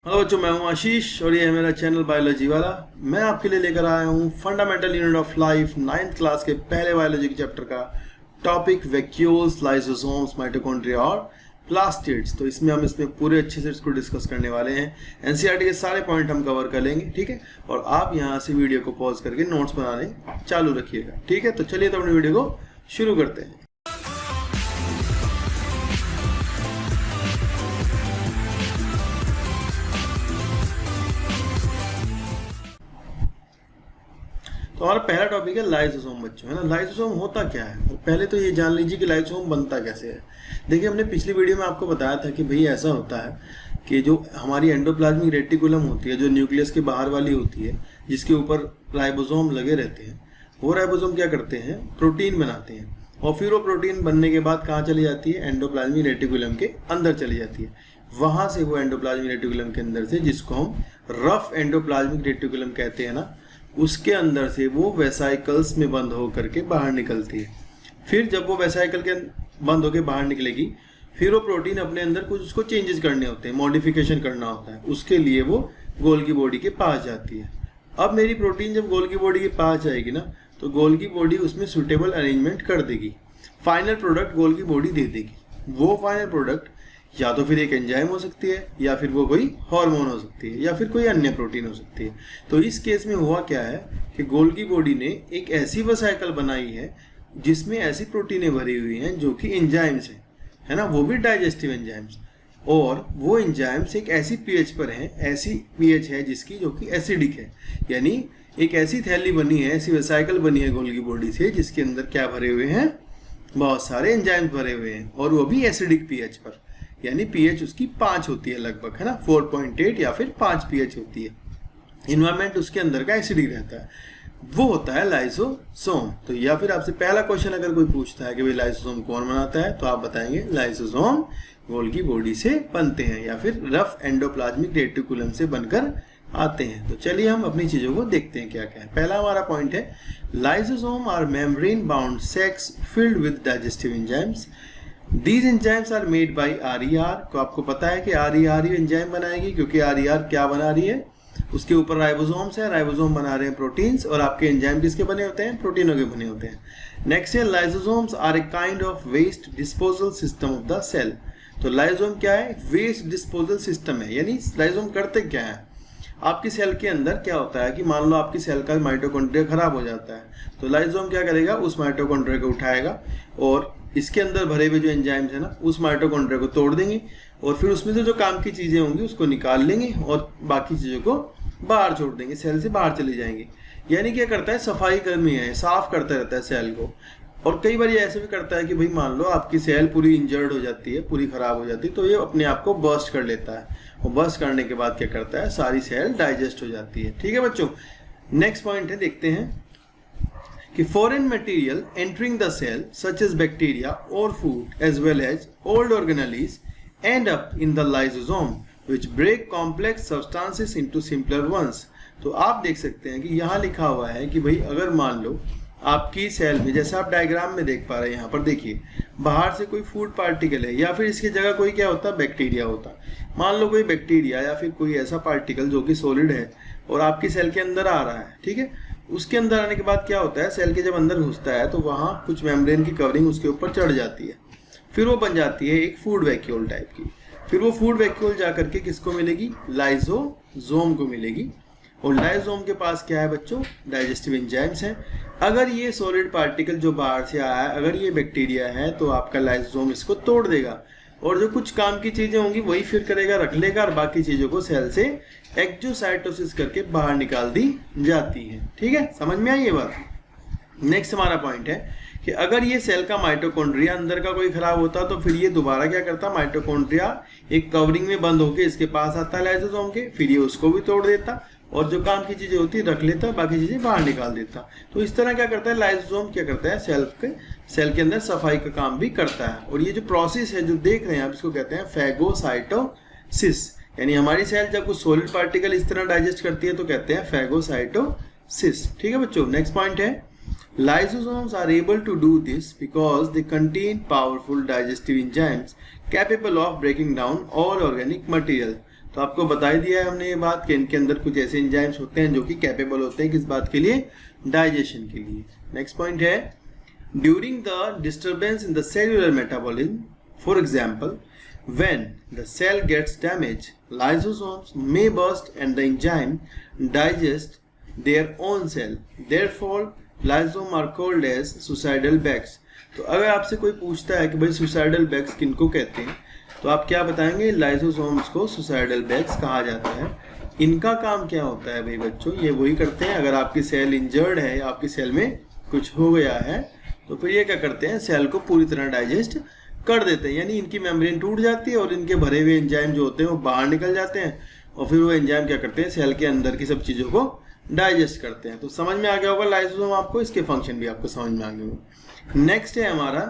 Hello बच्चों, मैं हूं आशीष और ये है मेरा चैनल बायोलॉजी वाला। मैं आपके लिए लेकर आया हूं fundamental unit of life 9th class के पहले बायोलॉजी के चैप्टर का टॉपिक वैक्यूल्स, लाइसोसोम्स, माइटोकॉन्ड्रिया और प्लास्टिड्स। तो इसमें हम पूरे अच्छे से इसको डिस्कस करने वाले हैं। एनसीईआरटी के सारे पॉइंट हम कवर कर लेंगे, ठीक है। और आप यहाँ से वीडियो को पॉज करके नोट्स बनाने चालू रखिएगा, ठीक है। तो चलिए तो अपनी वीडियो को शुरू करते हैं। तो हमारा पहला टॉपिक है लाइसोसोम बच्चों, है ना। लाइसोसोम होता क्या है, और पहले तो ये जान लीजिए कि लाइसोसोम बनता कैसे है। देखिए, हमने पिछली वीडियो में आपको बताया था कि भाई ऐसा होता है कि जो हमारी एंडोप्लाज्मिक रेटिकुलम होती है, जो न्यूक्लियस के बाहर वाली होती है, जिसके ऊपर राइबोसोम लगे रहते हैं, वो राइबोसोम क्या करते हैं, प्रोटीन बनाते हैं। और फिर वो प्रोटीन बनने के बाद कहाँ चली जाती है, एंडोप्लाज्मिक रेटिकुलम के अंदर चली जाती है। वहां से वो एंडोप्लाज्मिक रेटिकुलम के अंदर से, जिसको हम रफ एंडोप्लाज्मिक रेटिकुलम कहते हैं ना, उसके अंदर से वो वेसाइकल्स में बंद हो करके बाहर निकलती है। फिर जब वो वेसाइकल के बंद होकर बाहर निकलेगी, फिर वो प्रोटीन अपने अंदर कुछ उसको चेंजेस करने होते हैं, मॉडिफिकेशन करना होता है। उसके लिए वो गोल्गी बॉडी के पास जाती है। अब मेरी प्रोटीन जब गोल्गी बॉडी के पास जाएगी ना, तो गोल्गी बॉडी उसमें सुटेबल अरेंजमेंट कर देगी, फाइनल प्रोडक्ट गोल्गी बॉडी दे देगी। वो फाइनल प्रोडक्ट या तो फिर एक एंजाइम हो सकती है, या फिर वो कोई हार्मोन हो सकती है, या फिर कोई अन्य प्रोटीन हो सकती है। तो इस केस में हुआ क्या है कि गोल्गी बॉडी ने एक ऐसी वेसाइकल बनाई है जिसमें ऐसी प्रोटीनें भरी हुई हैं जो कि एंजाइम्स हैं, है ना, वो भी डाइजेस्टिव एंजाइम्स। और वो एंजाइम्स एक ऐसी पीएच पर हैं, ऐसी पीएच है जिसकी जो कि एसिडिक है। यानी एक ऐसी थैली बनी है, ऐसी वेसाइकल बनी है गोल्गी बॉडी से, जिसके अंदर क्या भरे हुए हैं, बहुत सारे एंजाइम्स भरे हुए हैं, और वो भी एसिडिक पीएच पर। यानी पीएच उसकी 5 होती है लगभग, है ना, 4.8 या फिर 5 पीएच होती है। इन्वायरमेंट उसके अंदर का एसिडिक रहता है, वो होता है लाइसोसोम। तो या फिर आपसे पहला क्वेश्चन अगर कोई पूछता है कि भाई लाइसोसोम कौन बनाता है, तो आप बताएंगे लाइसोसोम गोल्गी बॉडी से बनते हैं, या फिर रफ एंडोप्लाज्मिक रेटिकुलम से बनकर आते हैं। तो चलिए हम अपनी चीजों को देखते हैं क्या क्या है। पहला हमारा पॉइंट है, lysosome are membrane bound sacs filled with digestive enzymes. These enzymes are made by RER। को आपको पता है कि RER ही एंजाइम बनाएगी, क्योंकि RER क्या बना रही है, उसके ऊपर राइबोसोम्स है, राइबोसोम बना रहे हैं प्रोटीन्स, और आपके एंजाइम किसके बने होते हैं, प्रोटीनों के बने होते हैं। नेक्स्ट है, lysosomes are a kind of waste disposal system of the cell. तो लाइसोसोम क्या है, वेस्ट डिस्पोजल सिस्टम है। यानी लाइसोसोम करते क्या है, आपकी सेल के अंदर क्या होता है कि मान लो आपकी सेल का माइटोकॉन्ड्रिया खराब हो जाता है, तो लाइसोसोम क्या करेगा, उस माइटोकॉन्ड्रिया को उठाएगा और इसके अंदर भरे हुए जो एंजाइम्स है ना, उस माइटोकॉन्ड्रिया को तोड़ देंगे, और फिर उसमें से जो काम की चीजें होंगी उसको निकाल लेंगे, और बाकी चीजों को बाहर छोड़ देंगे, सेल से बाहर चली जाएंगी। यानी क्या करता है, सफाई कर्मी है, साफ करता रहता है सेल को। और कई बार ये ऐसे भी करता है कि भाई मान लो आपकी सेल पूरी इंजर्ड हो जाती है, पूरी खराब हो जाती है, तो ये अपने आप को बर्स्ट कर लेता है, और बर्स्ट करने के बाद क्या करता है, सारी सेल डाइजेस्ट हो जाती है। ठीक है बच्चों, नेक्स्ट पॉइंट है, देखते हैं कि foreign material entering the cell such as bacteria or food as well as old organelles end up in the lysosome which break complex substances into simpler ones। तो आप देख सकते हैं कि यहाँ लिखा हुआ है कि भाई अगर मान लो आपकी सेल में, जैसे आप डायग्राम में देख पा रहे हैं, यहाँ पर देखिए, बाहर से कोई फूड पार्टिकल है, या फिर इसकी जगह कोई क्या होता है, बैक्टीरिया होता। मान लो कोई बैक्टीरिया या फिर कोई ऐसा पार्टिकल जो कि सॉलिड है और आपकी सेल के अंदर आ रहा है, ठीक है। उसके अंदर आने के बाद क्या होता है, सेल के जब अंदर घुसता है तो वहाँ कुछ मेम्ब्रेन की कवरिंग उसके ऊपर चढ़ जाती है, फिर वो बन जाती है एक फूड वैक्यूल टाइप की। फिर वो फूड वैक्यूल जा करके किसको मिलेगी, लाइसोसोम को मिलेगी। और लाइसोसोम के पास क्या है बच्चों, डाइजेस्टिव एंजाइम्स हैं। अगर ये सॉलिड पार्टिकल जो बाहर से आया है, अगर ये बैक्टीरिया है, तो आपका लाइसोसोम इसको तोड़ देगा, और जो कुछ काम की चीजें होंगी वही फिर करेगा, रख लेगा, और बाकी चीजों को सेल से एक्जोसाइटोसिस करके बाहर निकाल दी जाती है। ठीक है, समझ में आई ये बात। नेक्स्ट हमारा पॉइंट है कि अगर ये सेल का माइटोकॉन्ड्रिया अंदर का कोई खराब होता, तो फिर ये दोबारा क्या करता, माइटोकॉन्ड्रिया एक कवरिंग में बंद होके इसके पास आता है लाइसोसोम के, फिर ये उसको भी तोड़ देता, और जो काम की चीजें होती रख लेता, बाकी चीजें बाहर निकाल देता। तो इस तरह क्या करता है, लाइसोसोम क्या करता है, सेल के अंदर सफाई का काम भी करता है। और ये जो प्रोसेस है जो देख रहे हैं आप, इसको कहते हैं फैगोसाइटोसिस। यानी हमारी सेल जब कुछ सॉलिड पार्टिकल इस तरह डाइजेस्ट करती है तो कहते हैं फैगोसाइटोसिस। ठीक है बच्चों, नेक्स्ट पॉइंट है, lysosomes are able to do this because they contain powerful digestive enzymes capable of breaking down all organic material. तो आपको बता ही दिया है हमने ये बात कि इनके अंदर कुछ ऐसे एंजाइम्स होते हैं जो कि कैपेबल होते हैं किस बात के लिए, डाइजेशन के लिए। नेक्स्ट पॉइंट है during the disturbance in the cellular metabolism, for example when the cell gets damaged, lysosomes may burst and the enzyme digest their own cell. Therefore, lysosomes are called as suicidal bags. तो अगर आपसे कोई पूछता है कि भाई suicidal bags किनको कहते हैं, तो आप क्या बताएंगे? लाइसोसोम्स को सुसाइडल बैग्स कहा जाता है। इनका काम क्या होता है भाई बच्चों? ये वही करते हैं, अगर आपकी सेल इंजर्ड है या आपकी सेल में कुछ हो गया है तो फिर ये क्या करते हैं? सेल को पूरी तरह डाइजेस्ट कर देते हैं, यानी इनकी मेम्ब्रेन टूट जाती है और इनके भरे हुए एंजाइम जो होते हैं वो बाहर निकल जाते हैं और फिर वो एंजाइम क्या करते हैं? सेल के अंदर की सब चीज़ों को डाइजेस्ट करते हैं। तो समझ में आ गया होगा लाइसोसोम आपको, इसके फंक्शन भी आपको समझ में आ गए होंगे। नेक्स्ट है हमारा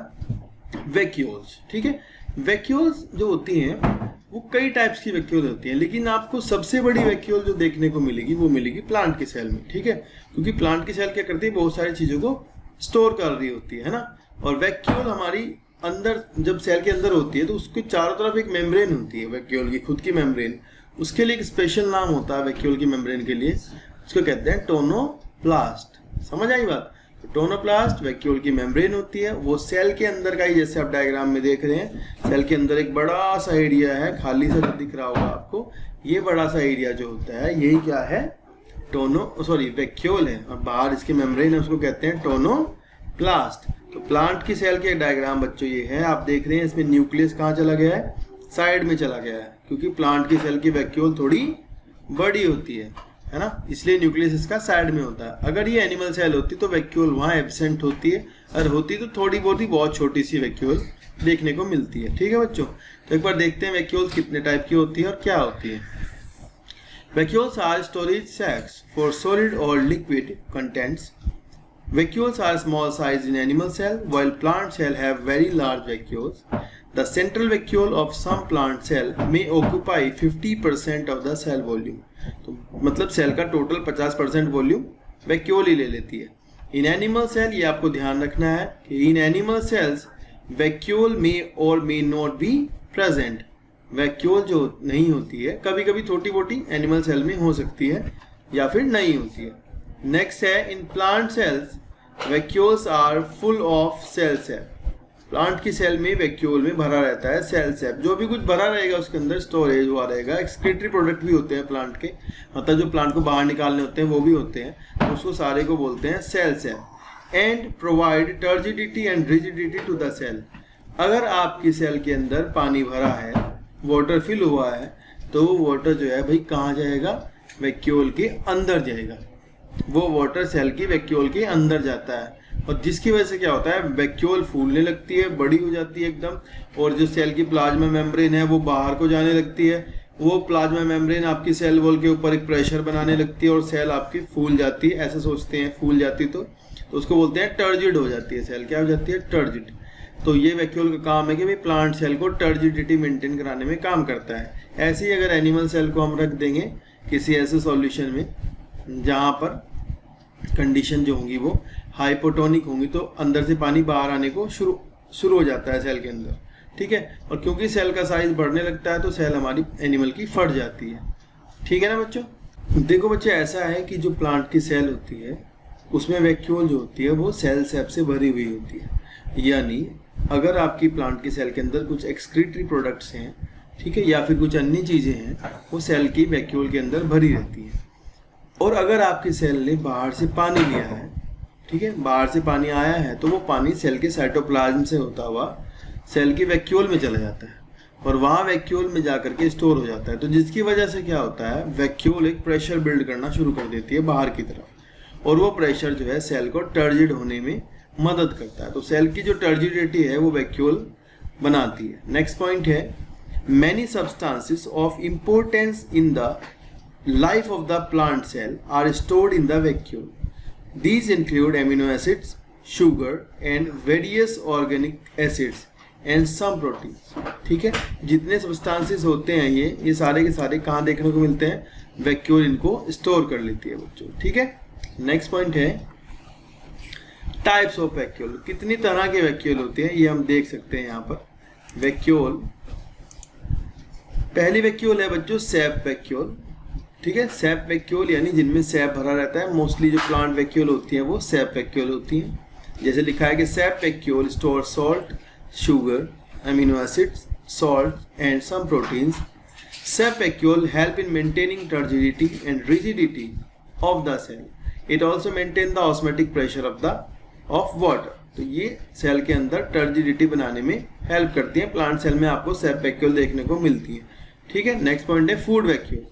वैक्यूल्स। ठीक है, वैक्यूल्स जो होती हैं वो कई टाइप्स की वैक्यूल होती हैं, लेकिन आपको सबसे बड़ी वैक्यूल जो देखने को मिलेगी वो मिलेगी प्लांट की सेल में। ठीक है, क्योंकि प्लांट की सेल क्या करती है? बहुत सारी चीज़ों को स्टोर कर रही होती है ना। और वैक्यूल हमारी अंदर जब सेल के अंदर होती है तो उसके चारों तरफ एक मेम्ब्रेन होती है, वैक्यूल की खुद की मेम्ब्रेन। उसके लिए एक स्पेशल नाम होता है वैक्यूल की मेम्ब्रेन के लिए, उसको कहते हैं टोनोप्लास्ट। समझ आई बात? तो टोनोप्लास्ट वैक्यूल की मेम्ब्रेन होती है, वो सेल के अंदर का ही, जैसे आप डायग्राम में देख रहे हैं, सेल के अंदर एक बड़ा सा एरिया है, खाली सा जो दिख रहा होगा आपको, ये बड़ा सा एरिया जो होता है यही क्या है? वैक्यूल है, और बाहर इसकी मेम्ब्रेन है, उसको कहते हैं टोनोप्लास्ट। तो प्लांट की सेल के डायग्राम बच्चों ये है, आप देख रहे हैं इसमें न्यूक्लियस कहाँ चला गया है? साइड में चला गया है, क्योंकि प्लांट की सेल की वैक्यूल थोड़ी बड़ी होती है ना, इसलिए न्यूक्लियस इसका साइड में होता है। अगर ये एनिमल सेल होती तो वैक्यूल वहाँ एब्सेंट होती है, और होती तो थोड़ी बहुत ही बहुत छोटी सी वैक्यूल देखने को मिलती है। ठीक है बच्चों, तो एक बार देखते हैं वैक्यूल्स कितने टाइप की होती है और क्या होती है। Vacuoles are storage sacs for solid और liquid contents. Vacuoles are small size in animal cell, while plant cell have very large vacuoles. The central vacuole of some plant cell may occupy 50% of the cell volume. तो मतलब cell का total 50% volume vacuole ही ले लेती है। In animal cell, ये आपको ध्यान रखना है कि इन एनिमल सेल्स वैक्यूल मे और may not be present. Vacuole जो नहीं होती है, कभी कभी छोटी मोटी एनिमल सेल में हो सकती है या फिर नहीं होती है। नेक्स्ट है in plant cells vacuoles are full of cell sap. Plant की सेल में वैक्यूल में भरा रहता है सेल सैप, जो भी कुछ भरा रहेगा उसके अंदर स्टोरेज हुआ रहेगा। एक्सक्रीटरी प्रोडक्ट भी होते हैं प्लांट के, मतलब जो प्लांट को बाहर निकालने होते हैं वो भी होते हैं, तो उसको सारे को बोलते हैं cell sap. And provide turgidity and rigidity to the cell. अगर आपकी सेल के अंदर पानी भरा है, वाटर फिल हुआ है, तो वो वाटर जो है भाई कहाँ जाएगा? वैक्यूल के अंदर जाएगा। वो वाटर सेल की वैक्यूल के अंदर जाता है, और जिसकी वजह से क्या होता है? वैक्यूल फूलने लगती है, बड़ी हो जाती है एकदम, और जो सेल की प्लाज्मा मेम्ब्रेन है वो बाहर को जाने लगती है। वो प्लाज्मा मेम्ब्रेन आपकी सेल वॉल के ऊपर एक प्रेशर बनाने लगती है और सेल आपकी फूल जाती है। ऐसे सोचते हैं फूल जाती तो उसको बोलते हैं टर्जिड हो जाती है सेल। क्या हो जाती है? टर्जिड। तो ये वैक्यूल का काम है कि भाई प्लांट सेल को टर्जिडिटी मेंटेन कराने में काम करता है। ऐसे ही अगर एनिमल सेल को हम रख देंगे किसी ऐसे सॉल्यूशन में जहाँ पर कंडीशन जो होंगी वो हाइपोटोनिक होंगी, तो अंदर से पानी बाहर आने को शुरू हो जाता है सेल के अंदर। ठीक है, और क्योंकि सेल का साइज बढ़ने लगता है तो सेल हमारी एनिमल की फट जाती है। ठीक है ना बच्चों? देखो बच्चे, ऐसा है कि जो प्लांट की सेल होती है उसमें वैक्यूल जो होती है वो सेल सैप से भरी हुई होती है। यानी अगर आपकी प्लांट की सेल के अंदर कुछ एक्सक्रीटरी प्रोडक्ट्स हैं, ठीक है, या फिर कुछ अन्य चीज़ें हैं, वो सेल की वैक्यूल के अंदर भरी रहती है। और अगर आपकी सेल ने बाहर से पानी लिया है, ठीक है, बाहर से पानी आया है, तो वो पानी सेल के साइटोप्लाज्म से होता हुआ सेल की वैक्यूल में चला जाता है और वहाँ वैक्यूल में जाकर के स्टोर हो जाता है। तो जिसकी वजह से क्या होता है? वैक्यूल एक प्रेशर बिल्ड करना शुरू कर देती है बाहर की तरफ, और वो प्रेशर जो है सेल को टर्जिड होने में मदद करता है। तो सेल की जो टर्जिडिटी है वो वैक्यूल बनाती है। नेक्स्ट पॉइंट है many substances of importance in the life of the plant cell are stored in the vacuole. These include amino acids, sugar and various organic acids and some proteins. ठीक है, जितने substances होते हैं ये सारे के सारे कहाँ देखने को मिलते हैं? वैक्यूल इनको स्टोर कर लेती है बच्चों। ठीक है, नेक्स्ट पॉइंट है टाइप्स ऑफ वैक्यूल। कितनी तरह के वैक्यूल होते हैं ये हम देख सकते हैं यहाँ पर। वैक्यूल पहली वैक्यूल है बच्चों सैप वैक्यूल, ठीक है। सैप वैक्यूल यानी जिनमें सैप भरा रहता है। मोस्टली जो प्लांट वैक्यूल होती हैं वो सैप वैक्यूल होती हैं। जैसे लिखा है कि sap vacuole store salt, sugar, amino acids, salt and some proteins. Sap vacuole help in maintaining turgidity and rigidity of the cell. It also maintain the osmotic pressure of water. तो ये cell के अंदर turgidity बनाने में help करती है। Plant cell में आपको सैप वैक्यूल देखने को मिलती है, ठीक है। नेक्स्ट पॉइंट है food vacuole.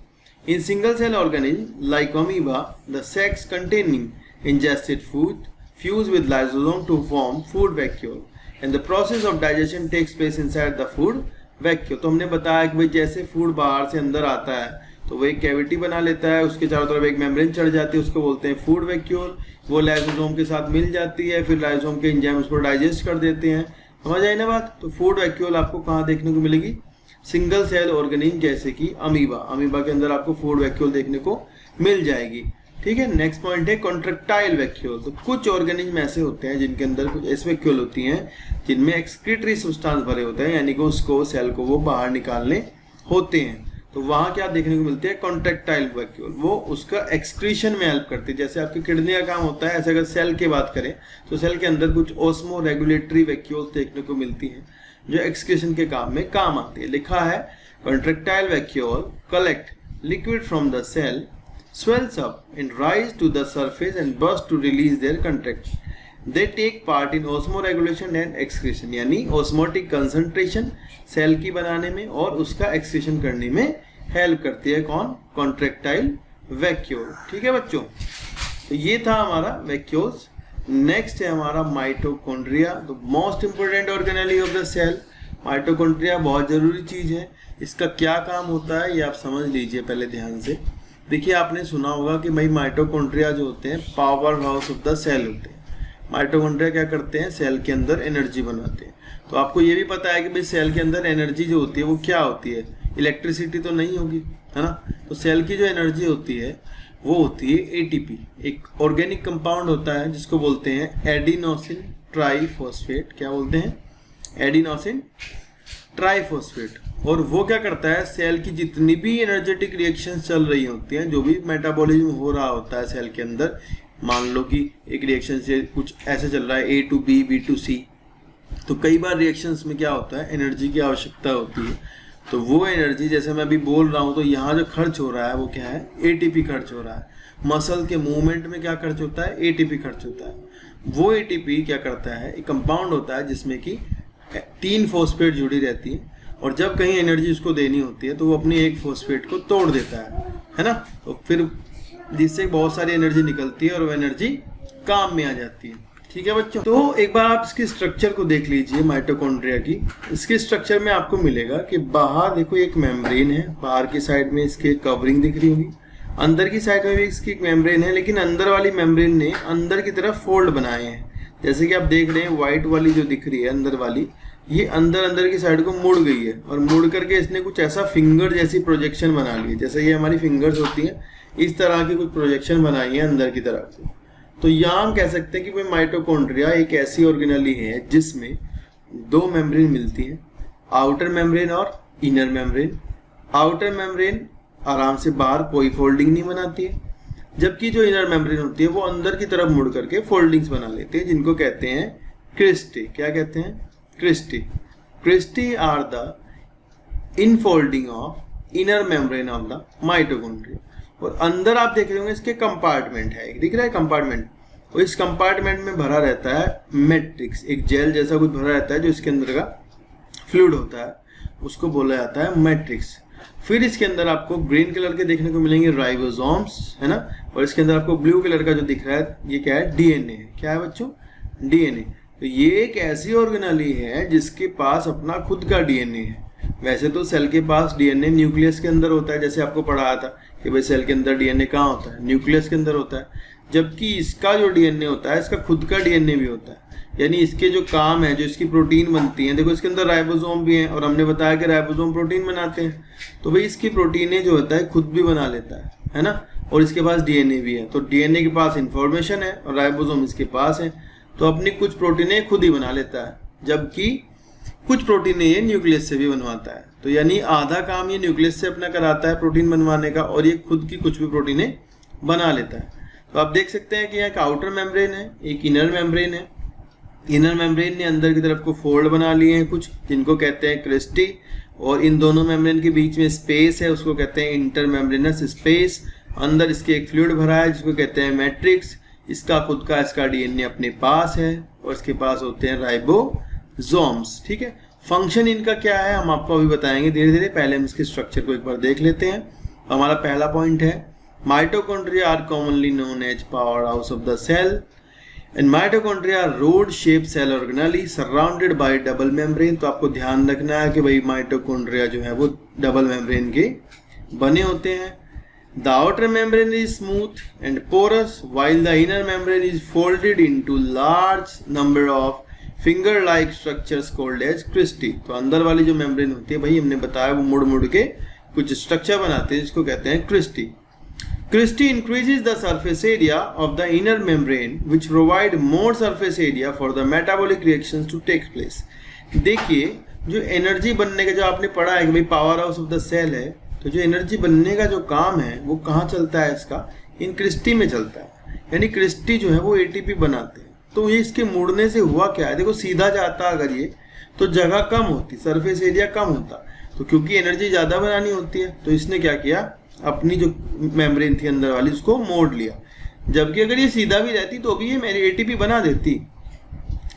In single cell organism like amoeba, the sacs containing ingested food fuse with lysosome to form food vacuole and the process of digestion takes place inside the food vacuole। तो हमने बताया कि भाई जैसे food बाहर से अंदर आता है तो वो एक कैविटी बना लेता है, उसके चारों तरफ एक मेम्ब्रेन चढ़ जाती है, उसको बोलते हैं फूड वैक्यूल। वो लाइसोसोम के साथ मिल जाती है, फिर लाइसोसोम के एंजाइम उसको डाइजेस्ट कर देते हैं। समझ आई ना बात। तो फूड वैक्यूल आपको कहाँ देखने को मिलेगी? सिंगल सेल ऑर्गेनिज्म जैसे कि अमीबा। अमीबा के अंदर आपको फूड वैक्यूल देखने को मिल जाएगी, ठीक है। नेक्स्ट पॉइंट है कॉन्ट्रैक्टाइल वैक्यूल। तो कुछ ऑर्गेनिज्म ऐसे होते हैं जिनके अंदर कुछ ऐसे वैक्यूल होती हैं जिनमें एक्सक्रीटरी सब्सटेंस भरे होते हैं, यानी कि उसको सेल को वो बाहर निकालने होते हैं। तो वहाँ क्या देखने को मिलते हैं? Contractile vacuole. वो उसका एक्सक्रीशन में हेल्प करती है। जैसे आपकी किडनी का काम होता है, ऐसे अगर सेल की बात करें तो सेल के अंदर कुछ ऑस्मो रेगुलेटरी वैक्यूल्स देखने को मिलती हैं जो एक्सक्रीशन के काम में काम आती है। लिखा है contractile vacuole collect liquid from the cell, swells up and rise to the surface and burst to release their contents. They take part in osmoregulation and excretion, यानी osmotic concentration सेल की बनाने में और उसका एक्सक्रीशन करने में help करती है। कौन? कॉन्ट्रैक्टाइल वैक्यूल, ठीक है बच्चों। तो ये था हमारा वैक्यूल्स। नेक्स्ट है हमारा mitochondria, the most important organelle of the cell. Mitochondria बहुत जरूरी चीज है। इसका क्या काम होता है ये आप समझ लीजिए पहले ध्यान से। देखिए आपने सुना होगा कि भाई माइटोकॉन्ड्रिया जो होते हैं power house of the cell होते हैं। माइटोकॉन्ड्रिया क्या करते हैं? सेल के अंदर एनर्जी बनाते हैं। तो आपको ये भी पता है कि भाई सेल के अंदर एनर्जी जो होती है वो क्या होती है? इलेक्ट्रिसिटी तो नहीं होगी, है ना। तो सेल की जो एनर्जी होती है वो होती है एटीपी। एक ऑर्गेनिक कंपाउंड होता है जिसको बोलते हैं एडिनोसिन ट्राइफॉस्फेट। क्या बोलते हैं? Adenosine triphosphate. और वो क्या करता है? सेल की जितनी भी एनर्जेटिक रिएक्शंस चल रही होती हैं, जो भी मेटाबॉलिज्म हो रहा होता है सेल के अंदर, मान लो कि एक रिएक्शन से कुछ ऐसे चल रहा है A to B, B to C, तो कई बार रिएक्शंस में क्या होता है? एनर्जी की आवश्यकता होती है। तो वो एनर्जी जैसे मैं अभी बोल रहा हूँ तो यहाँ जो खर्च हो रहा है वो क्या है? एटीपी खर्च हो रहा है। मसल के मूवमेंट में क्या खर्च होता है? एटीपी खर्च होता है। वो एटीपी क्या करता है? एक कंपाउंड होता है जिसमें कि 3 फॉस्फेट जुड़ी रहती है और जब कहीं एनर्जी उसको देनी होती है तो वो अपनी एक फॉस्फेट को तोड़ देता है ना। तो फिर जिससे बहुत सारी एनर्जी निकलती है और वो एनर्जी काम में आ जाती है, ठीक है बच्चों। तो एक बार आप इसकी स्ट्रक्चर को देख लीजिए माइटोकॉन्ड्रिया की। इसके स्ट्रक्चर में आपको मिलेगा कि बाहर देखो एक मेम्ब्रेन है, बाहर की साइड में इसके कवरिंग दिख रही होगी, अंदर की साइड में भी इसकी एक मेम्ब्रेन है, लेकिन अंदर वाली मेम्ब्रेन ने अंदर की तरफ फोल्ड बनाए हैं। जैसे कि आप देख रहे हैं व्हाइट वाली जो दिख रही है अंदर वाली, ये अंदर की साइड को मुड़ गई है और मुड़ करके इसने कुछ ऐसा फिंगर जैसी प्रोजेक्शन बना ली है। जैसे ये हमारी फिंगर्स होती हैं, इस तरह की कुछ प्रोजेक्शन बनाई है अंदर की तरफ से। तो यहाँ हम कह सकते हैं कि भाई माइटोकॉन्ड्रिया एक ऐसी ऑर्गेनेली है जिसमें 2 मेम्ब्रेन मिलती हैं, आउटर मेम्ब्रेन और इनर मेम्ब्रेन। आउटर मेम्ब्रेन आराम से बाहर कोई फोल्डिंग नहीं बनाती है, जबकि जो इनर मेम्ब्रेन होती है वो अंदर की तरफ मुड़ करके फोल्डिंग्स बना लेते हैं, जिनको कहते हैं क्रिस्टी। क्या कहते हैं? Cristae. Cristae are the infolding of inner membrane of the mitochondria. और अंदर आप देख रहे होंगे इसके कंपार्टमेंट है, दिख रहा है कंपार्टमेंट, और इस कंपार्टमेंट में भरा रहता है मैट्रिक्स, एक जेल जैसा कुछ भरा रहता है जो इसके अंदर का फ्लूइड होता है, उसको बोला जाता है मैट्रिक्स। फिर इसके अंदर आपको ग्रीन कलर के देखने को मिलेंगे राइबोसोम्स, है ना, और इसके अंदर आपको ब्लू कलर का जो दिख रहा है ये क्या है? डीएनए है। क्या है बच्चों? डीएनए। तो ये एक ऐसी ऑर्गेनेली है जिसके पास अपना खुद का डीएनए है। वैसे तो सेल के पास डीएनए न्यूक्लियस के अंदर होता है, जैसे आपको पढ़ाया था कि भाई सेल के अंदर डीएनए कहाँ होता है? न्यूक्लियस के अंदर होता है। जबकि इसका जो डीएनए होता है इसका खुद का डीएनए भी होता है, यानी इसके जो काम है, जो इसकी प्रोटीन बनती है, देखो इसके अंदर राइबोसोम भी है और हमने बताया कि राइबोसोम प्रोटीन बनाते हैं। तो भाई इसकी प्रोटीनें जो होता है खुद भी बना लेता है ना, और इसके पास डीएनए भी है। तो डीएनए के पास इंफॉर्मेशन है और राइबोसोम इसके पास है, तो अपनी कुछ प्रोटीनें खुद ही बना लेता है। जबकि कुछ प्रोटीन ये न्यूक्लियस से भी बनवाता है। तो यानी आधा काम ये न्यूक्लियस से अपना कराता है प्रोटीन बनवाने का, और ये खुद की कुछ भी प्रोटीनें बना लेता है। तो आप देख सकते हैं कि यहाँ एक आउटर मेम्ब्रेन है, एक इनर मेम्ब्रेन है। इनर मेम्ब्रेन ने अंदर की तरफ को फोल्ड बना लिए हैं कुछ, जिनको कहते हैं क्रिस्टी, और इन दोनों मेम्ब्रेन के बीच में स्पेस है, उसको कहते हैं इंटर मेम्ब्रेनस स्पेस। अंदर इसके एक फ्लूइड भरा है जिसको कहते हैं मैट्रिक्स। इसका खुद का इसका डीएनए अपने पास है, और इसके पास होते हैं राइबोसोम्स। ठीक है, फंक्शन इनका क्या है हम आपको अभी बताएंगे धीरे धीरे। पहले हम इसके स्ट्रक्चर को एक बार देख लेते हैं। हमारा पहला पॉइंट है mitochondria are commonly known as power house of the cell, and mitochondria rod shape cell organelle surrounded by double membrane. तो आपको ध्यान रखना है कि भाई माइटोकॉन्ड्रिया जो है वो डबल मेम्ब्रेन के बने होते हैं। The outer membrane is smooth and porous while the inner membrane is folded into large number of finger like structures called as cristae. तो अंदर वाली जो मेम्ब्रेन होती है भाई हमने बताया वो मुड़ मुड़ के कुछ स्ट्रक्चर बनाते हैं जिसको कहते हैं Christie. Cristae increases the surface area of the inner membrane which provide more surface area for the metabolic reactions to take place। देखिए जो एनर्जी बनने का जो आपने पढ़ा है कि भाई power house of the cell है, तो जो एनर्जी बनने का जो काम है वो कहाँ चलता है, इसका इन क्रिस्टी में चलता है। यानी क्रिस्टी जो है वो एटीपी बनाते हैं। तो ये इसके मुड़ने से हुआ क्या है, देखो सीधा जाता अगर ये तो जगह कम होती, सरफेस एरिया कम होता। तो क्योंकि एनर्जी ज़्यादा बनानी होती है तो इसने क्या किया, अपनी जो मेम्ब्रेन थी अंदर वाली उसको मोड़ लिया। जबकि अगर ये सीधा भी रहती तो भी ये मेरी एटीपी बना देती,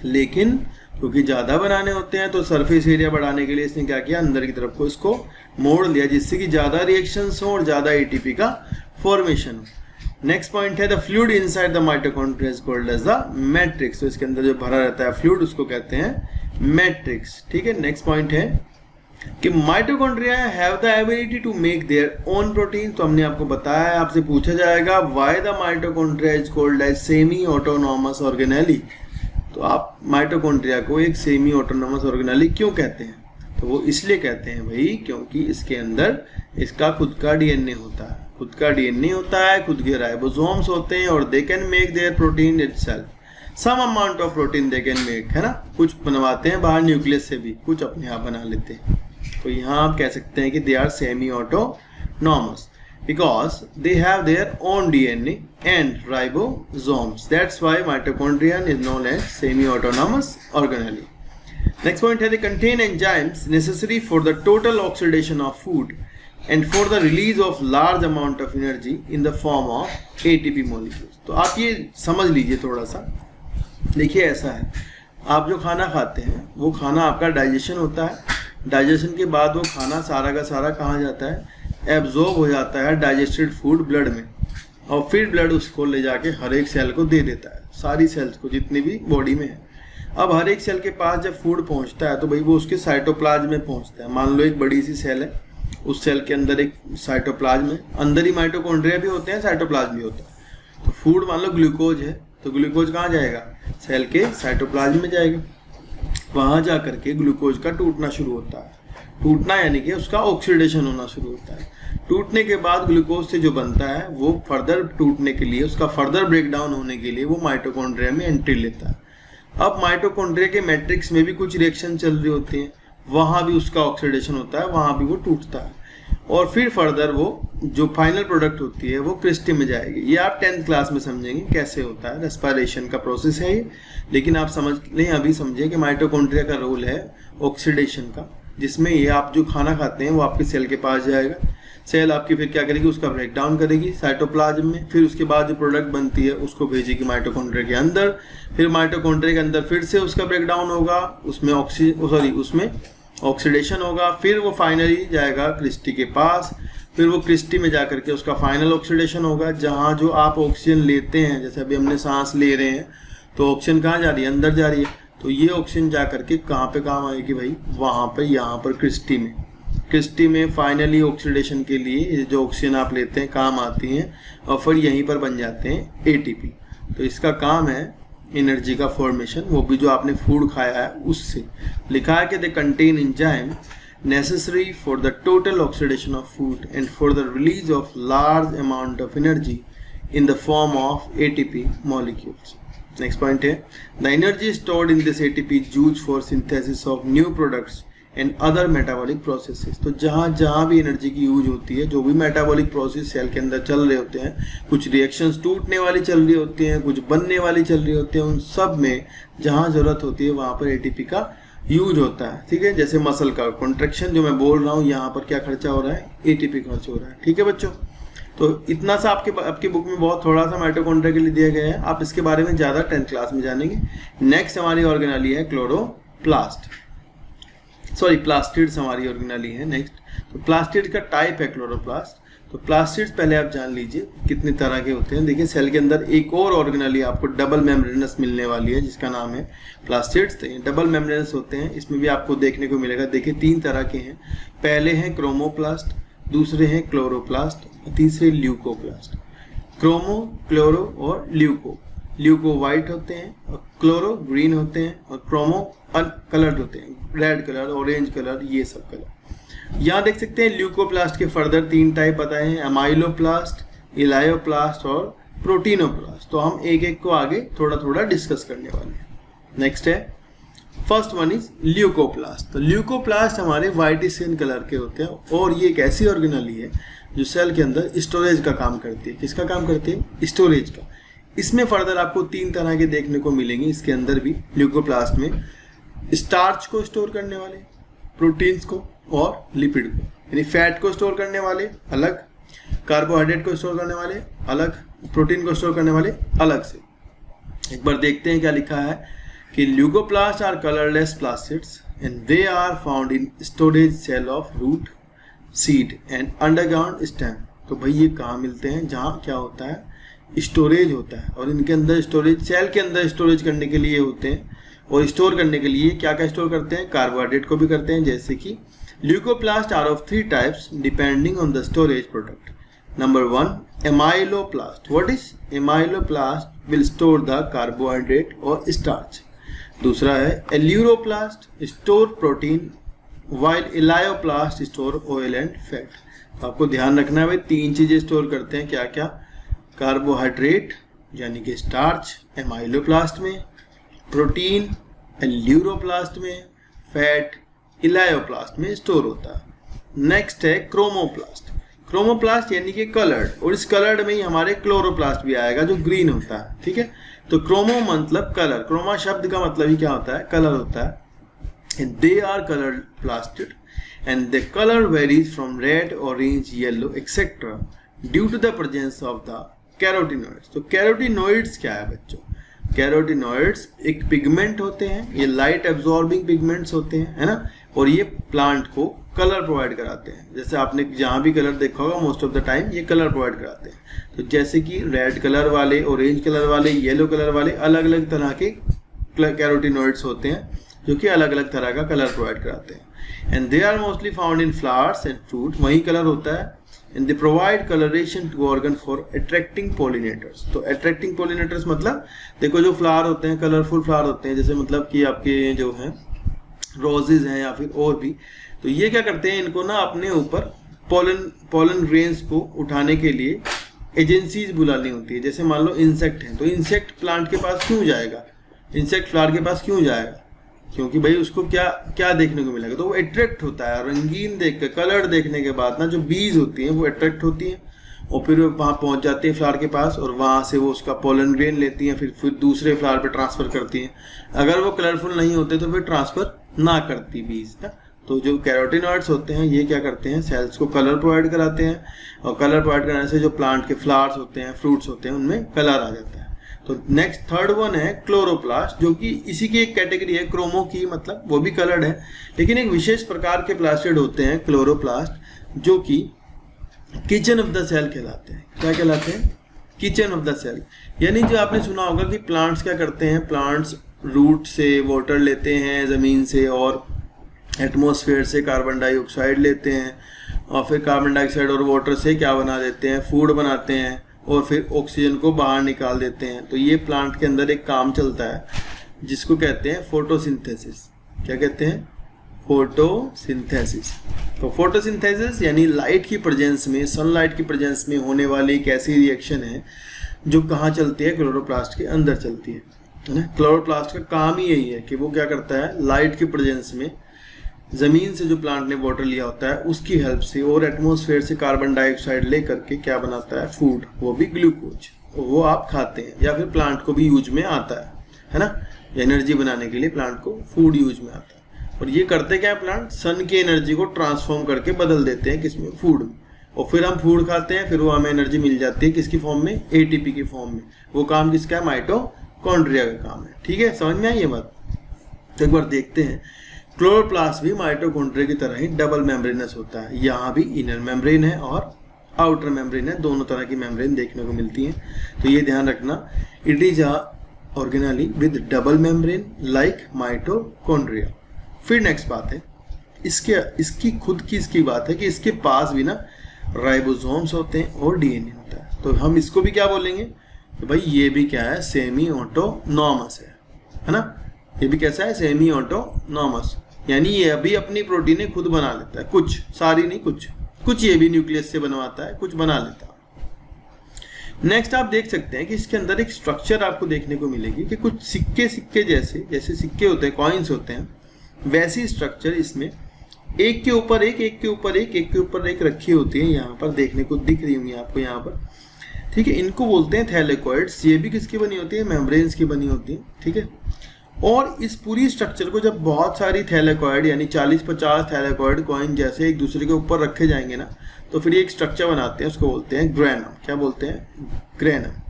लेकिन क्योंकि ज़्यादा बनाने होते हैं तो सरफेस एरिया बढ़ाने के लिए इसने क्या किया, अंदर की तरफ को इसको मोड़ लिया, जिससे कि ज़्यादा रिएक्शंस हो और ज़्यादा एटीपी का फॉर्मेशन हो। नेक्स्ट पॉइंट है the fluid inside the mitochondria is called as the matrix. तो इसके अंदर जो भरा रहता है फ्लूइड उसको कहते हैं मैट्रिक्स। ठीक है, नेक्स्ट पॉइंट है कि mitochondria have the ability to make their own protein. तो हमने आपको बताया है, आपसे पूछा जाएगा why the mitochondria is called as semi autonomous organelle. तो आप माइटोकॉन्ड्रिया को एक सेमी ऑटोनॉमस ऑर्गेनेली क्यों कहते हैं, तो वो इसलिए कहते हैं भाई क्योंकि इसके अंदर इसका खुद का डीएनए होता है, खुद का डीएनए होता है, खुद के राइबोसोम्स होते हैं, और they can make their protein itself. Some amount of protein they can make, है ना, कुछ बनवाते हैं बाहर न्यूक्लियस से भी, कुछ अपने आप बना लेते हैं। तो यहाँ आप कह सकते हैं कि they are semi autonomous because they have their own DNA and ribosomes. That's why mitochondria is known as semi autonomous organelle. Next point है they contain enzymes necessary for the total oxidation of food and for the release of large amount of energy in the form of ATP molecules. तो आप ये समझ लीजिए थोड़ा सा, देखिए ऐसा है, आप जो खाना खाते हैं वो खाना आपका डाइजेशन होता है, डाइजेशन के बाद वो खाना सारा का सारा कहाँ जाता है, एब्जॉर्ब हो जाता है डाइजेस्टेड फूड ब्लड में, और फिर ब्लड उसको ले जाके हर एक सेल को दे देता है, सारी सेल्स को जितनी भी बॉडी में है। अब हर एक सेल के पास जब फूड पहुंचता है तो भाई वो उसके साइटोप्लाज्म में पहुंचता है। मान लो एक बड़ी सी सेल है, उस सेल के अंदर एक साइटोप्लाज्म है, अंदर ही माइटोकॉन्ड्रिया भी होते हैं, साइटोप्लाज्म भी होता है। तो फूड मान लो ग्लूकोज है, तो ग्लूकोज कहाँ जाएगा, सेल के साइटोप्लाज्म में जाएगा, वहां जा करके ग्लूकोज का टूटना शुरू होता है। टूटना यानी कि उसका ऑक्सीडेशन होना शुरू होता है। टूटने के बाद ग्लूकोज से जो बनता है वो फर्दर टूटने के लिए, उसका फर्दर ब्रेकडाउन होने के लिए वो माइटोकॉन्ड्रिया में एंट्री लेता है। अब माइटोकॉन्ड्रिया के मैट्रिक्स में भी कुछ रिएक्शन चल रही होती है, वहां भी उसका ऑक्सीडेशन होता है, वहां भी वो टूटता है, और फिर फर्दर वो जो फाइनल प्रोडक्ट होती है वो क्रिस्टी में जाएगी। ये आप 10th क्लास में समझेंगे कैसे होता है, रेस्पिरेशन का प्रोसेस है ये, लेकिन आप समझ लें अभी समझिए कि माइटोकॉन्ड्रिया का रोल है ऑक्सीडेशन का, जिसमें ये आप जो खाना खाते हैं वो आपके सेल के पास जाएगा, सेल आपकी फिर क्या करेगी, उसका ब्रेक डाउन करेगी साइटोप्लाज्म में, फिर उसके बाद जो प्रोडक्ट बनती है उसको भेजेगी माइटोकॉन्ड्रिया के अंदर, फिर माइटोकॉन्ड्रिया के अंदर फिर से उसका ब्रेक डाउन होगा, उसमें उसमें ऑक्सीडेशन होगा, फिर वो फाइनली जाएगा क्रिस्टी के पास, फिर वो क्रिस्टी में जाकर के उसका फाइनल ऑक्सीडेशन होगा, जहाँ जो आप ऑक्सीजन लेते हैं, जैसे अभी हमने सांस ले रहे हैं तो ऑक्सीजन कहाँ जा रही है, अंदर जा रही है, तो ये ऑक्सीजन जा करके कहाँ पे काम आएगी भाई, वहाँ पे यहाँ पर क्रिस्टी में फाइनली ऑक्सीडेशन के लिए जो ऑक्सीजन आप लेते हैं काम आती हैं, और फिर यहीं पर बन जाते हैं एटीपी। तो इसका काम है एनर्जी का फॉर्मेशन, वो भी जो आपने फूड खाया है उससे। लिखा है कि they contain enzyme necessary for the total oxidation of food and for the release of large amount of energy in the form of ATP molecules। Next point है the energy stored in this ATP is used for synthesis of new products and other metabolic processes. तो जहाँ भी energy की use होती है, जो भी metabolic process cell के अंदर चल रहे होते हैं, कुछ रिएक्शंस टूटने वाली चल रही होती हैं, कुछ बनने वाली चल रही होती हैं, उन सब में जहाँ ज़रूरत होती है वहाँ पर एटीपी का यूज होता है। ठीक है, जैसे मसल का कॉन्ट्रैक्शन जो मैं बोल रहा हूँ, यहाँ पर क्या खर्चा हो रहा है, एटीपी खर्च हो रहा है। ठीक है बच्चों, तो इतना सा आपकी बुक में बहुत थोड़ा सा माइटोकॉन्ड्रिया के लिए दिया गया है, आप इसके बारे में ज़्यादा 10th क्लास में जानेंगे। नेक्स्ट हमारी ऑर्गेनाली है क्लोरोप्लास्ट, सॉरी प्लास्टिड्स हमारी ऑर्गेनाली है नेक्स्ट। तो प्लास्टिड का टाइप है क्लोरोप्लास्ट। तो प्लास्टिड्स पहले आप जान लीजिए कितने तरह के होते हैं। देखिए सेल के अंदर एक और ऑर्गेनाली आपको डबल मेम्ब्रेनस मिलने वाली है जिसका नाम है प्लास्टिड्स। तो ये डबल मेम्ब्रेनस होते हैं, इसमें भी आपको देखने को मिलेगा। देखिए 3 तरह के हैं, पहले हैं क्रोमोप्लास्ट, दूसरे हैं क्लोरोप्लास्ट, तीसरे ल्यूकोप्लास्ट। क्रोमो, क्लोरो और ल्यूको। ल्यूको वाइट होते हैं और क्लोरो ग्रीन होते हैं और क्रोमो कलर्ड होते हैं, रेड कलर, ऑरेंज कलर, ये सब कलर। यहाँ देख सकते हैं ल्यूकोप्लास्ट के फर्दर 3 टाइप बताए हैं, अमाइलोप्लास्ट, इलायोप्लास्ट और प्रोटीनोप्लास्ट। तो हम एक एक को आगे थोड़ा थोड़ा डिस्कस करने वाले हैं। नेक्स्ट है फर्स्ट वन इज ल्यूकोप्लास्ट। तो ल्यूकोप्लास्ट हमारे वाइटिशियन कलर के होते हैं और ये एक ऐसी ऑर्गेनाली है जो सेल के अंदर स्टोरेज का काम करती है। किसका काम करती है? स्टोरेज का। इसमें फर्दर आपको 3 तरह के देखने को मिलेंगे इसके अंदर भी ल्यूकोप्लास्ट में, स्टार्च को स्टोर करने वाले, प्रोटीन्स को और लिपिड को, यानी फैट को स्टोर करने वाले अलग, कार्बोहाइड्रेट को स्टोर करने वाले अलग, प्रोटीन को स्टोर करने वाले अलग से। एक बार देखते हैं क्या लिखा है कि leucoplast are colourless plastids and they are found in storage cell of root, seed and underground stem. तो भाई ये कहाँ मिलते हैं? जहाँ क्या होता है, स्टोरेज होता है, और इनके अंदर स्टोरेज, सेल के अंदर स्टोरेज करने के लिए होते हैं। और स्टोर करने के लिए क्या क्या स्टोर करते हैं? कार्बोहाइड्रेट को भी करते हैं, जैसे कि leucoplast are of 3 types depending on the storage product. Number 1 amyloplast. What is amyloplast? Will store the carbohydrate और स्टार्च। दूसरा है aleuroplast, store protein, while elaioplast store oil and fat. तो आपको ध्यान रखना है भाई 3 चीजें स्टोर करते हैं, क्या क्या? कार्बोहाइड्रेट यानी कि स्टार्च एमाइलोप्लास्ट में, प्रोटीन एल्यूरोप्लास्ट में, फैट इलायोप्लास्ट में स्टोर होता है। नेक्स्ट है क्रोमोप्लास्ट। क्रोमोप्लास्ट यानी कि कलर्ड, और इस कलर्ड में ही हमारे क्लोरोप्लास्ट भी आएगा जो ग्रीन होता है। ठीक है, तो क्रोमो मतलब कलर, क्रोमा शब्द का मतलब ही क्या होता है? कलर होता है। and they are colored plastic and the color varies from red, orange, yellow etc. due to the presence of the carotenoids। तो carotenoids क्या है बच्चों? कैरोटिनॉइड्स एक पिगमेंट होते हैं, ये लाइट एब्जॉर्बिंग पिगमेंट्स होते हैं, है ना, और ये प्लांट को कलर प्रोवाइड कराते हैं। जैसे आपने जहाँ भी कलर देखा होगा मोस्ट ऑफ द टाइम ये कलर प्रोवाइड कराते हैं। तो जैसे कि रेड कलर वाले, ऑरेंज कलर वाले, येलो कलर वाले, अलग अलग तरह के कैरोटिनॉइड्स होते हैं जो कि अलग अलग तरह का कलर प्रोवाइड कराते हैं। And they are mostly found in flowers and fruit, वही कलर होता है। and they provide coloration to organ for attracting pollinators। तो attracting pollinators मतलब देखो जो फ्लावर होते हैं, कलरफुल फ्लावर होते हैं, जैसे मतलब कि आपके जो हैं रोजेज हैं या फिर और भी, तो ये क्या करते हैं, इनको ना अपने ऊपर पोलन ग्रेन्स को उठाने के लिए एजेंसीज बुलानी होती है। जैसे मान लो इंसेक्ट हैं, तो इंसेक्ट प्लांट के पास क्यों जाएगा, इंसेक्ट फ्लावर के पास क्यों जाएगा? क्योंकि भाई उसको क्या क्या देखने को मिलेगा, तो वो अट्रैक्ट होता है। रंगीन देख कर, कलर देखने के बाद ना जो बीज होती हैं वो अट्रैक्ट होती हैं और फिर वहाँ पहुँच जाती है फ्लावर के पास, और वहाँ से वो उसका पोलन ग्रेन लेती हैं, फिर दूसरे फ्लावर पे ट्रांसफ़र करती हैं। अगर वो कलरफुल नहीं होते तो फिर ट्रांसफ़र ना करती बीज ना। तो जो कैरोटिनॉइड्स होते हैं ये क्या करते हैं, सेल्स को कलर प्रोवाइड कराते हैं, और कलर प्रोवाइड कराने से जो प्लांट के फ्लावर्स होते हैं, फ्रूट्स होते हैं, उनमें कलर आ जाता है। तो नेक्स्ट थर्ड वन है क्लोरोप्लास्ट, जो कि इसी की एक कैटेगरी है क्रोमो की, मतलब वो भी कलर्ड है, लेकिन एक विशेष प्रकार के प्लास्टिड होते हैं क्लोरोप्लास्ट, जो कि किचन ऑफ द सेल कहलाते हैं। क्या कहलाते हैं? Kitchen of the cell. यानी जो आपने सुना होगा कि प्लांट्स क्या करते हैं, प्लांट्स रूट से वाटर लेते हैं ज़मीन से, और एटमॉस्फेयर से कार्बन डाइऑक्साइड लेते हैं, और फिर कार्बन डाइऑक्साइड और वाटर से क्या बना देते हैं, फूड बनाते हैं, और फिर ऑक्सीजन को बाहर निकाल देते हैं। तो ये प्लांट के अंदर एक काम चलता है जिसको कहते हैं फोटोसिंथेसिस। क्या कहते हैं? फोटोसिंथेसिस। तो फोटोसिंथेसिस यानी लाइट की प्रेजेंस में, सनलाइट की प्रेजेंस में होने वाली एक ऐसी रिएक्शन है जो कहाँ चलती है? क्लोरोप्लास्ट के अंदर चलती है। है ना। क्लोरोप्लास्ट का काम ही यही है कि वो क्या करता है, लाइट के प्रेजेंस में जमीन से जो प्लांट ने वाटर लिया होता है उसकी हेल्प से और एटमॉस्फेयर से कार्बन डाइऑक्साइड ले करके क्या बनाता है, फूड, वो भी ग्लूकोज, वो आप खाते हैं या फिर प्लांट को भी यूज में आता है ना। एनर्जी बनाने के लिए प्लांट को फूड यूज में आता है। और ये करते क्या है, प्लांट सन की एनर्जी को ट्रांसफॉर्म करके बदल देते हैं किसमें, फूड में, और फिर हम फूड खाते हैं, फिर वो हमें एनर्जी मिल जाती है किसकी फॉर्म में, एटीपी की फॉर्म में। वो काम किसका है, माइटोकॉन्ड्रिया का काम है। ठीक है, समझ में आई ये बात। तो एक बार देखते हैं, क्लोरोप्लास्ट भी माइटोकॉन्ड्रिया की तरह ही डबल मेम्ब्रेनस होता है। यहाँ भी इनर मेम्ब्रेन है और आउटर मेम्ब्रेन है, दोनों तरह की मेम्ब्रेन देखने को मिलती हैं। तो ये ध्यान रखना, it is a organelle with double membrane like mitochondria. फिर नेक्स्ट बात है, इसकी खुद की इसकी बात है कि इसके पास भी ना राइबोसोम्स होते हैं और डीएनए होता है। तो हम इसको भी क्या बोलेंगे कि भाई ये भी क्या है, सेमी ऑटोनॉमस है ना। ये भी कैसा है, सेमी ऑटोनॉमस, यानी ये अभी अपनी प्रोटीनें खुद बना लेता है, कुछ, सारी नहीं, कुछ ये भी न्यूक्लियस से बनवाता है, कुछ बना लेता है। नेक्स्ट आप देख सकते हैं कि इसके अंदर एक स्ट्रक्चर आपको देखने को मिलेगी कि कुछ सिक्के जैसे सिक्के होते हैं, कॉइन्स होते हैं, वैसी स्ट्रक्चर इसमें एक के ऊपर एक रखी होती है। यहाँ पर देखने को दिख रही होंगी आपको यहाँ पर, ठीक है। इनको बोलते हैं थैलेकॉइड्स। ये भी किसकी बनी होती है, मेम्ब्रेन्स की बनी होती है, ठीक है। और इस पूरी स्ट्रक्चर को जब बहुत सारी थैलेकॉइड यानी 40-50 थैलेकॉइड कॉइन जैसे एक दूसरे के ऊपर रखे जाएंगे ना, तो फिर एक स्ट्रक्चर बनाते हैं, उसको बोलते हैं ग्रेनम। क्या बोलते हैं, ग्रेनम।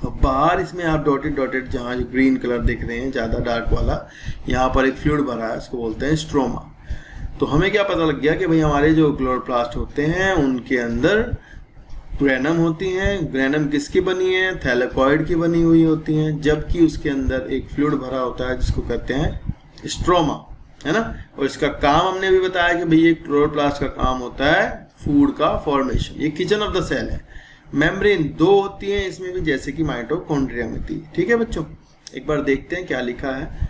और बाहर इसमें आप डॉटेड जहाँ जो ग्रीन कलर दिख रहे हैं ज़्यादा डार्क वाला, यहाँ पर एक फ्लूइड भरा है, उसको बोलते हैं स्ट्रोमा। तो हमें क्या पता लग गया कि भाई हमारे जो क्लोरोप्लास्ट होते हैं उनके अंदर ग्रेनम होती हैं। ग्रेनम किसकी बनी है, थैलेकॉइड की बनी हुई होती हैं, जबकि उसके अंदर एक फ्लूइड भरा होता है जिसको कहते हैं स्ट्रोमा, है ना। और इसका काम हमने भी बताया कि भाई ये क्लोरोप्लास्ट का काम होता है फूड का फॉर्मेशन। ये किचन ऑफ द सेल है। मेम्ब्रेन 2 होती है इसमें भी, जैसे कि माइटोकॉन्ड्रिया में थी। ठीक है बच्चों, एक बार देखते हैं क्या लिखा है।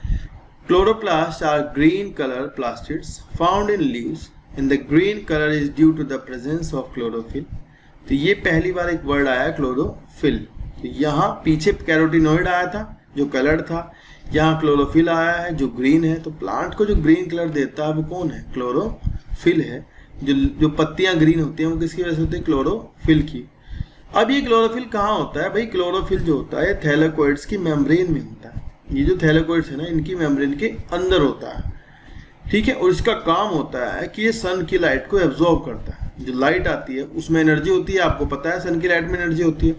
Chloroplast are green colour plastids found in leaves and the green colour is due to the presence of chlorophyll. तो ये पहली बार एक वर्ड आया क्लोरोफिल। तो यहाँ पीछे कैरोटिनॉइड आया था जो कलर्ड था, यहाँ क्लोरोफिल आया है जो ग्रीन है। तो प्लांट को जो ग्रीन कलर देता है वो कौन है, क्लोरोफिल है। जो पत्तियां ग्रीन होती हैं वो किसकी वजह से होती है, क्लोरोफिल की। अब ये क्लोरोफिल कहाँ होता है भाई, क्लोरोफिल जो होता है थैलेकॉइड्स की मेम्ब्रेन में होता है। ये जो थैलेकॉइड्स है ना, इनकी मेम्ब्रेन के अंदर होता है, ठीक है। और इसका काम होता है कि ये सन की लाइट को एब्जॉर्ब करता है। जो लाइट आती है उसमें एनर्जी होती है, आपको पता है सन की लाइट में एनर्जी होती है।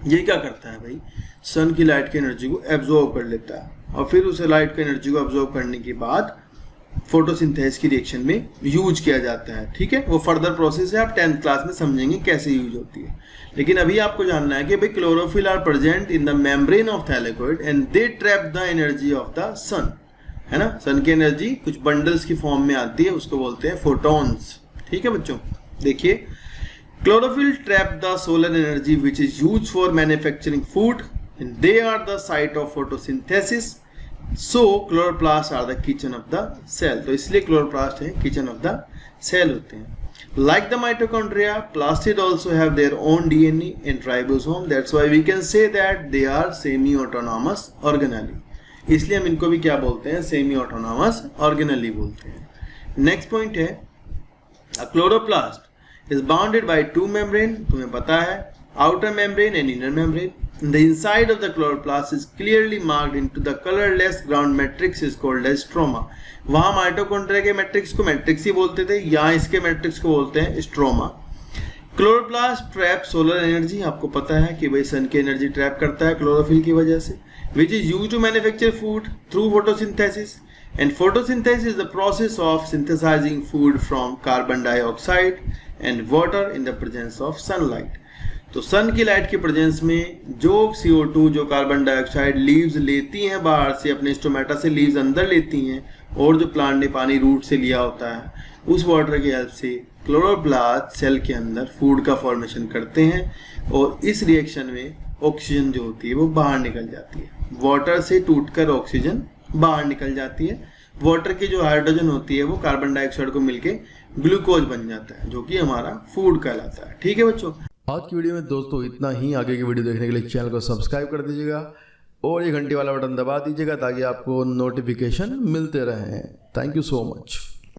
ये क्या करता है भाई, सन की लाइट की एनर्जी को एब्जॉर्ब कर लेता है और फिर उस लाइट की एनर्जी को एब्जॉर्ब करने के बाद फोटोसिंथेसिस की रिएक्शन में यूज किया जाता है। ठीक है, वो फर्दर प्रोसेस है, आप 10th क्लास में समझेंगे कैसे यूज होती है। लेकिन अभी आपको जानना है कि भाई chlorophyll are present in the membrane of thylakoid and they trap the energy of the sun, है ना। सन की एनर्जी कुछ बंडल्स की फॉर्म में आती है, उसको बोलते हैं फोटॉन्स। ठीक है बच्चों, देखिए chlorophyll trap the solar energy which is use for manufacturing food and they are the site of photosynthesis. So chloroplast are the kitchen of the cell. तो इसलिए क्लोरोप्लास्ट है किचन ऑफ द सेल होते हैं। Like the mitochondria, plastid also have their own DNA and ribosome. That's why we can say that they are semi-autonomous organelle. इसलिए हम इनको भी क्या बोलते हैं, semi-autonomous organelle बोलते हैं। Next point है, a chloroplast is bounded by 2 membrane. तुम्हें पता है, outer membrane and inner membrane. The inside of the chloroplast is clearly marked into the colorless ground matrix is called as stroma. वहाँ mitochondria के matrix को matrix ही बोलते थे, यहाँ इसके मैट्रिक्स को बोलते हैं stroma. Chloroplast trap solar energy, आपको पता है कि भाई सन की एनर्जी ट्रैप करता है क्लोरोफिल की वजह से, which is used to manufacture food through photosynthesis. And photosynthesis is the process of synthesising food from carbon dioxide and water in the presence of sunlight. तो सन की लाइट के presence में जो CO2 जो carbon dioxide leaves लेती हैं बाहर से, अपने स्टोमेटा से लीव्स अंदर लेती हैं, और जो प्लांट ने पानी रूट से लिया होता है, उस वाटर की हेल्प से क्लोरोप्लास्ट सेल के अंदर फूड का फॉर्मेशन करते हैं। और इस रिएक्शन में ऑक्सीजन जो होती है वो बाहर निकल जाती है, वाटर से टूटकर ऑक्सीजन बाहर निकल जाती है। वाटर की जो हाइड्रोजन होती है वो कार्बन डाइऑक्साइड को मिलके ग्लूकोज बन जाता है, जो कि हमारा फूड कहलाता है। ठीक है बच्चों, आज की वीडियो में दोस्तों इतना ही। आगे की वीडियो देखने के लिए चैनल को सब्सक्राइब कर दीजिएगा और ये घंटी वाला बटन दबा दीजिएगा ताकि आपको नोटिफिकेशन मिलते रहें। Thank you so much.